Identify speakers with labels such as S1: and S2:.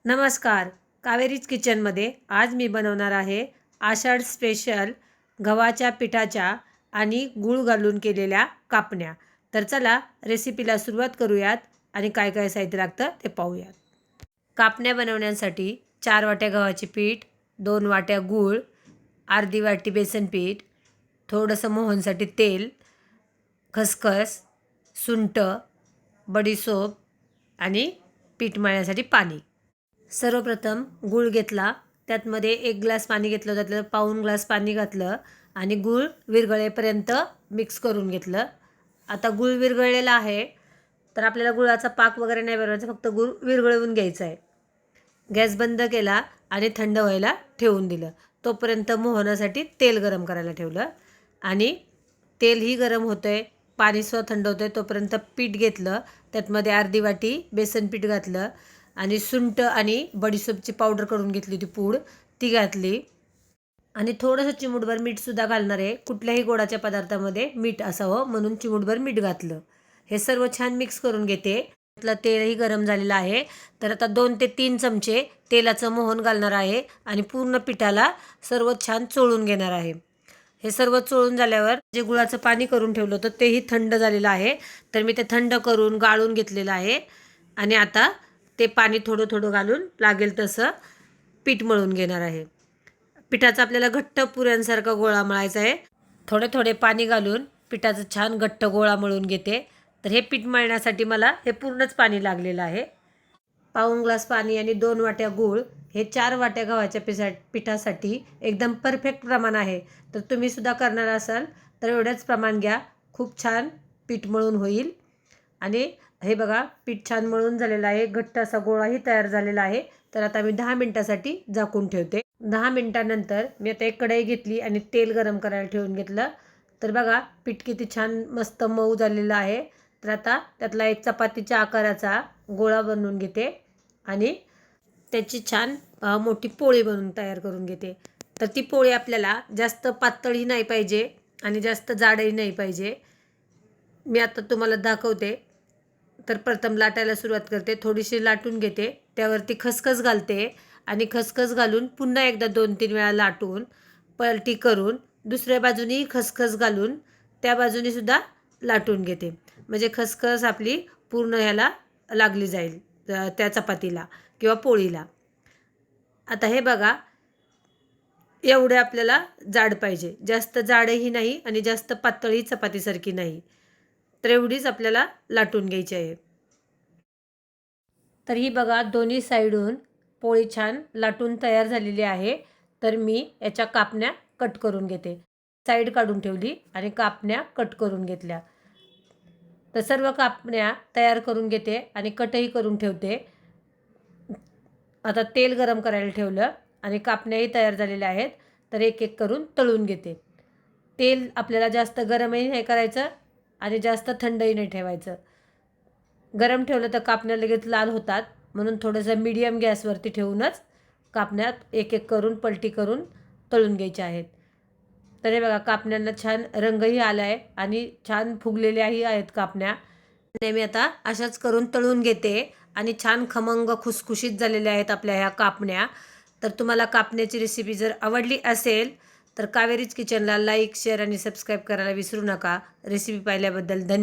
S1: नमस्कार. कावेरीज किचनमध्ये आज मी बनवणार आहे आषाढ स्पेशल गव्हाच्या पिठाच्या आणि गूळ घालून केलेल्या कापण्या. तर चला रेसिपीला सुरुवात करूयात आणि काय काय साहित्य लागतं ते पाहूयात. कापण्या बनवण्यासाठी 4 वाट्या गव्हाचे पीठ, 2 वाट्या गूळ, अर्धी वाटी बेसन पीठ, थोडंसं मोहनसाठी तेल, खसखस, सुंठ, बडीशोप आणि पीठ मळण्यासाठी पाणी. सर्वप्रथम गूळ घेतला, त्यातमध्ये 1 ग्लास पाणी घेतलं, त्यातलं पाऊण ग्लास पाणी घातलं आणि गूळ विरघळेपर्यंत मिक्स करून घेतलं. आता गूळ विरघळलेला आहे, तर आपल्याला गुळाचा पाक वगैरे नाही बनवायचा, फक्त गूळ विरघळवून घ्यायचा आहे. गॅस बंद केला आणि थंड व्हायला ठेवून दिलं. तोपर्यंत मोहनासाठी तेल गरम करायला ठेवलं आणि तेलही गरम होतं आहे, पाणीसुद्धा थंड होतं आहे. तोपर्यंत पीठ घेतलं, त्यातमध्ये अर्धी वाटी बेसन पीठ घातलं आणि सुंठ आणि बडीशोपची पावडर करून घेतली होती पूड, ती घातली आणि थोडंसं चिमूटभर मीठसुद्धा घालणार आहे. कुठल्याही गोडाच्या पदार्थामध्ये मीठ असावं म्हणून चिमूटभर मीठ घातलं. हे सर्व छान मिक्स करून घेते. त्यातलं तेलही गरम झालेलं आहे, तर आता 2 ते 3 चमचे तेलाचं मोहन घालणार आहे आणि पूर्ण पिठाला सर्व छान चोळून घेणार आहे. हे सर्व चोळून झाल्यावर जे गुळाचं पाणी करून ठेवलं होतं तेही थंड झालेलं आहे, तर मी ते थंड करून गाळून घेतलेलं आहे आणि आता ते पाणी थोडं थोडं घालून लागेल तसं पीठ मळून घेणार आहे. पिठाचा आपल्याला घट्ट पुऱ्यांसारखा गोळा मळायचा आहे. थोडे थोडे पाणी घालून पिठाचा छान घट्ट गोळा मळून घेते. तर हे पीठ मळण्यासाठी मला हे पूर्णच पाणी लागलेलं आहे. पाऊण ग्लास पाणी आणि 2 वाट्या गूळ, हे 4 वाट्या गव्हाच्या पिठासाठी एकदम परफेक्ट प्रमाण आहे. तर तुम्हीसुद्धा करणार असाल तर एवढंच प्रमाण घ्या, खूप छान पीठ मळून होईल. आणि हे बघा, पीठ छान मळून झालेलं आहे, घट्ट असा गोळाही तयार झालेला आहे. तर आता मी 10 मिनटासाठी झाकून ठेवते. 10 मिनटानंतर मी आता एक कढई घेतली आणि तेल गरम करायला ठेवून घेतलं. तर बघा, पीठ किती छान मस्त मऊ झालेलं आहे. तर आता त्यातला एक चपातीच्या आकाराचा गोळा बनवून घेते आणि त्याची छान मोठी पोळी बनवून तयार करून घेते. तर ती पोळी आपल्याला जास्त पातळही नाही पाहिजे आणि जास्त जाडही नाही पाहिजे. मी आता तुम्हाला दाखवते. तर प्रथम लाटायला सुरुवात करते, थोडीशी लाटून घेते, त्यावरती खसखस घालते आणि खसखस घालून पुन्हा एकदा 2-3 वेळा लाटून पलटी करून दुसऱ्या बाजूनी खसखस घालून त्या बाजूनीसुद्धा लाटून घेते. म्हणजे खसखस आपली पूर्ण ह्याला लागली जाईल, त्या चपातीला किंवा पोळीला. आता हे बघा, एवढे आपल्याला जाड पाहिजे, जास्त जाडही नाही आणि जास्त पातळही चपातीसारखी नाही. तर एवढीच आपल्याला लाटून घ्यायची आहे. तर ही बघा, दोन्ही साईडून पोळी छान लाटून तयार झालेली आहे. तर मी याच्या कापण्या कट करून घेते. साईड काढून ठेवली आणि कापण्या कट करून घेतल्या. तर सर्व कापण्या तयार करून घेते आणि कटही करून ठेवते. आता तेल गरम करायला ठेवलं आणि कापण्याही तयार झालेल्या आहेत. तर एक एक करून तळून घेते. तेल आपल्याला जास्त गरमही नाही करायचं आणि जास्त थंडही नाही ठेवायचं. गरम ठेवलं तर कापण्या लगेच लाल होतात, म्हणून थोडंसं मीडियम गॅसवरती ठेवूनच कापण्यात एक एक करून पलटी करून तळून घ्यायच्या आहेत. तर हे बघा, कापण्यांना छान रंगही आला आहे आणि छान फुगलेल्याही आहेत कापण्या. मी आता अशाच करून तळून घेते आणि छान खमंग खुसखुशीत झालेल्या आहेत आपल्या ह्या कापण्या. तर तुम्हाला कापण्याची रेसिपी जर आवडली असेल तर कावेरीज किचनला लाईक, शेअर आणि सबस्क्राईब करायला विसरू नका. रेसिपी पाहिल्याबद्दल धन्यवाद.